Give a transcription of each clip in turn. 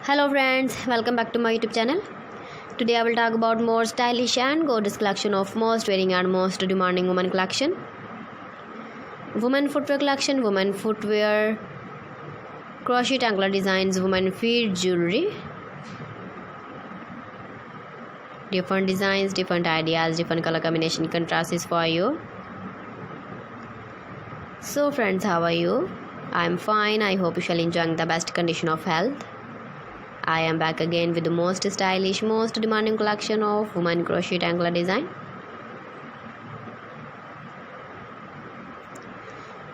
Hello friends, welcome back to my YouTube channel. Today I will talk about more stylish and gorgeous collection of most wearing and most demanding women collection. Women footwear collection, women footwear, crochet angler designs, women feet jewelry. Different designs, different ideas, different color combination contrasts is for you. So friends, how are you? I am fine. I hope you shall enjoy the best condition of health. I am back again with the most stylish, most demanding collection of women crochet angler design.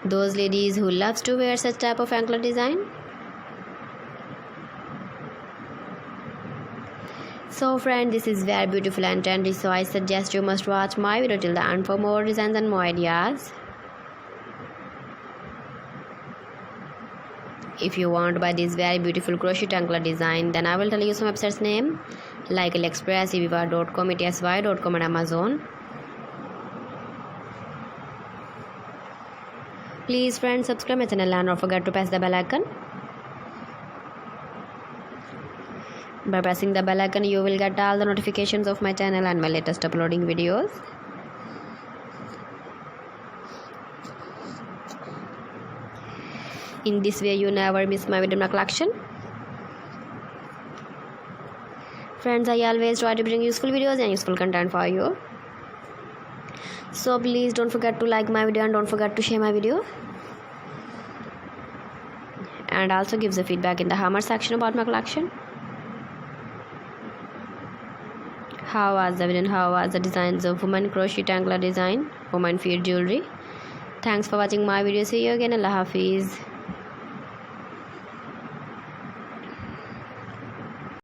Those ladies who loves to wear such type of angler design. So friend, this is very beautiful and trendy, so I suggest you must watch my video till the end for more designs and more ideas. If you want to buy this very beautiful crochet angler design, then I will tell you some websites name like AliExpress, eviva.com, etsy.com and Amazon. Please friends, subscribe my channel and don't forget to press the bell icon. By pressing the bell icon, you will get all the notifications of my channel and my latest uploading videos. In this way, you never miss my video collection. Friends, I always try to bring useful videos and useful content for you. So please don't forget to like my video and don't forget to share my video. And also give the feedback in the comment section about my collection. How was the video? How was the designs of women crochet angler design, women feet jewelry? Thanks for watching my video. See you again. Allah Hafiz.